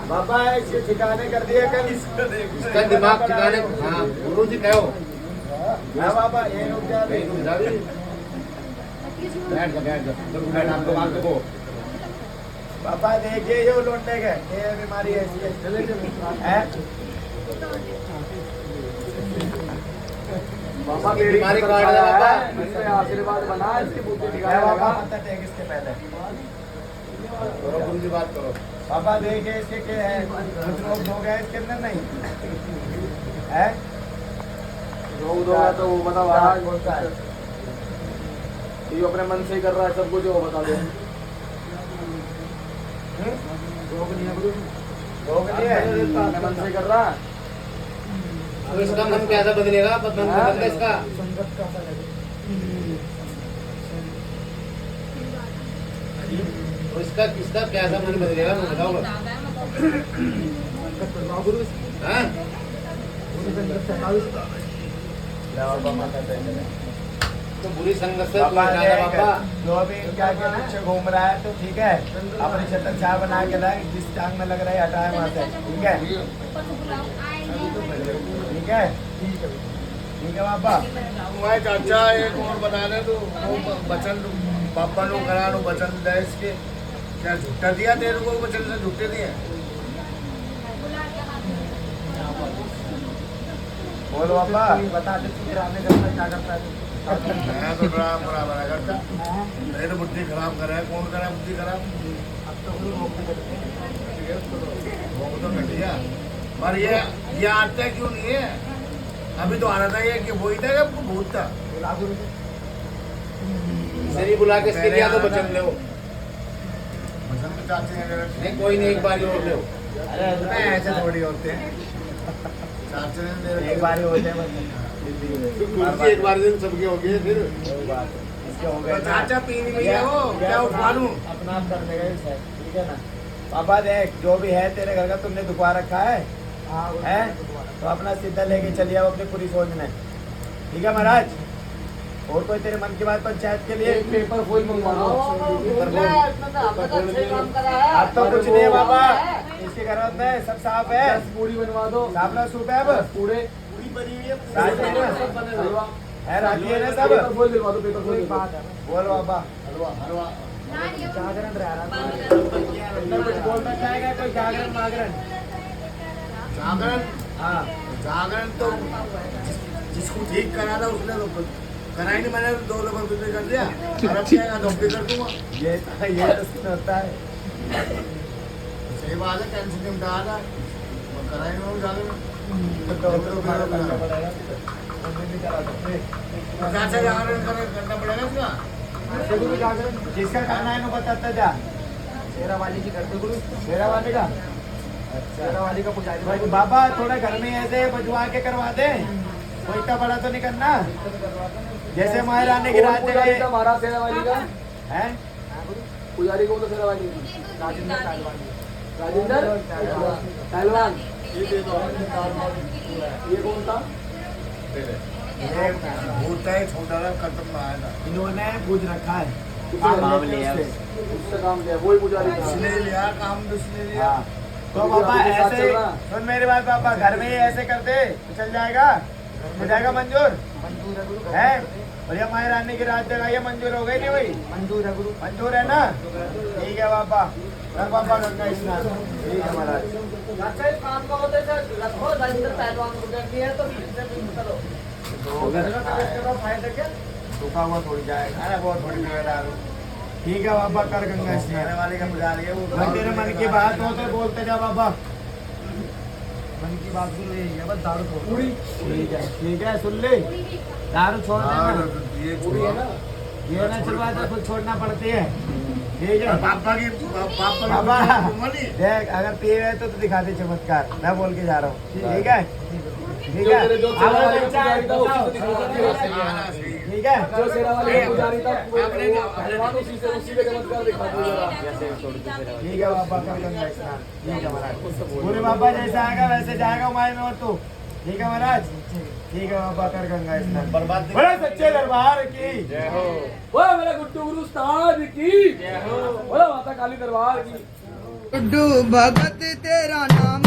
बाबा इसके ठिकाने कर दिए कल इसका दिमाग ठिकाने हाँ गुरु जी कहो हाँ बाबा ये रुक जा नहीं रुक जा रे। बैठ जा बैठ आपको बात को बाबा देखिए ये लौटने गए ये बीमारी है इसके है बाबा ये बीमारी कार्ड कार्ड है बाबा। इससे आशीर्वाद बना इसकी बुद्धि है दिखाया बाबा बाबा पता टेक इसके पहले करो गुरु जी बात करो बाबा देखिए इसके क्या है कुछ रोग हो गया इसके अंदर नहीं है रोग दो है तो वो बता महाराज बोलता है ये अपने मन से ही कर रहा है सब कुछ वो बता दो रोग नहीं है गुरु रोग नहीं है अपने मन से ही कर रहा है अब इसका मन कैसा बदलेगा मन बदलेगा इसका संगत का सा लगे और इसका किसका कैसा मन बदलेगा मैं बताओ संगत करवाओ गुरु हाँ गुरु संगत से बाबा माता दे तो बुरी संगत से बाबा दूर जाना देख, बाबा जो भी इनके आगे पीछे घूम रहा है तो ठीक है अपनी छत्र छाया बना के लाए जिस टांग में लग रहा है हटाए वहां से ठीक है ठीक है ठीक है बाबा मैं चाचा एक और बना ले तो वो बचन पापा नु करा नु बचन दे इसके क्या झुट्टा दिया तेरे को बचन से झुट्टे दिए बोलो बाबा बता दे तू ड्रामे करता है क्या करता है मैं तो ड्राम बराबर करता मेरे तो बुद्धि खराब कर रहा है कौन करा बुद्धि खराब अब तो गुरु रोग भी करते हैं वो तो घटिया पर ये आता क्यों नहीं है अभी तो आ रहा था ये कि वही था कि भूत था बुला गुरु इसे नहीं बुला के इसके लिया तो बचन ले बचन तो चाहते हैं नहीं कोई नहीं एक बार और ले अरे ऐसे थोड़ी होते हैं चाचा ने एक बार ही होते हैं एक बार दिन सबके हो गए फिर कोई बात इसके हो गए ना। चाचा पीनी में है वो, क्या उठवा लूं? अपना आप कर देगा ये सेट, ठीक है ना। पापा देख जो भी है तेरे घर का तुमने दुखवा रखा है तो अपना सीधा लेके चलिए अब अपनी पूरी सोच में, ठीक है महाराज। और कोई तेरे मन की बात पंचायत के लिए? एक पेपर फुल मंगवा दो। अब तो कुछ नहीं है बाबा, इसकी जरूरत नहीं, सब साफ है। 10 पूरी बनवा दो। साफ ना सूप है अब, 10 पूरे राजी है ना? सब बने हलवा। है राजी है ना सब? पेपर फुल दिलवा दो, पेपर फुल। बोल बाबा, हलवा हलवा जागरण रह रहा तुमने कुछ बोलना चाहेगा? कोई जागरण मागरण? जागरण हाँ जागरण तो जिसको ठीक करा था उसने तो करा ही नहीं, मैंने 2 लोगों को कर दिया। अब क्या डॉक्टर कर दूंगा। ये तो सीन होता है। सही बात है, टेंशन नहीं उठा था, मैं करा ही नहीं जागरण। तो तुम्हारा करना पड़ेगा, मम्मी भी करा सकते। चाचा जागरण करना पड़ेगा इसका। जिसका करना है वो बताता जा। शेरा वाली की करते गुरु, शेरा वाले का शेरा वाली का पुजारी भाई बाबा थोड़ा घर में ऐसे बजवा के करवा दे, कोई इतना बड़ा तो नहीं करना। जैसे महारानी की रात पुजारी का जगह हमारा सेना वाली का है। पुजारी को तो सेना वाली की। राजेंद्र तालवानी। राजेंद्र पहलवान। ये दे दो। ये कौन था? ये होता है छोटा सा खत्म ना आएगा। इन्होंने पूछ रखा है, काम काम लिया लेते उससे। उससे। उससे काम किया, वही पुजारी था। इसने लिया काम तो इसने लिया। हाँ। तो पापा पुजारी के साथ ऐसे चल रहा। सुन मेरी बात पापा, घर में ही ऐसे करते तो चल जाएगा, हो जाएगा मंजूर मंजूर है गुरु, है। और ये महारानी की रात जगह ये मंजूर हो गई नहीं भाई? मंजूर है गुरु। मंजूर है ना? ठीक है पापा, कर पापा गंगा स्नान। ठीक है महाराज। काम का होता है सर, रखो राजेंद्र पहलवान को करनी है तो चलो। सूखा हुआ थोड़ी जाएगा ना, बहुत थोड़ी जिम्मेदार हो। ठीक है बाबा, कर गंगा स्नान। वाले का बुला लिया वो। भाई तेरे मन की बात हो तो बोलते जा बाबा। मन की बात गुरु यही है, बस दारू छोड़। ठीक है सुन ले, दारू छोड़ हाँ, देना, ये पूरी है ना? ये ना चलवा तो खुद छोड़ना पड़ती है, ठीक है पापा की पापा बाबा। की देख अगर पिए हुए तो दिखा दे चमत्कार, मैं बोल के जा रहा हूँ, ठीक है ठीक जो तेरे जो है। सेना अब वाली का बच्चा है, पुजारी था उसी से बताओ। दिखा दिया। ठीक है जो सेना वाली का पुजारी था वो पहलवान उसी से चमत्कार दिखा दिया। ठीक है बाबा, कर गंगा स्नान। ठीक है महाराज, पूरे बाबा जैसा आएगा वैसे जाएगा माए में, और तू ठीक है महाराज। ठीक है बाबा, कर गंगा स्नान। बर्बाद बड़े सच्चे दरबार की जय हो। वो मेरे गुड्डू गुरु उस्ताद की जय हो। बोलो माता काली दरबार की। गुड्डू भगत तेरा नाम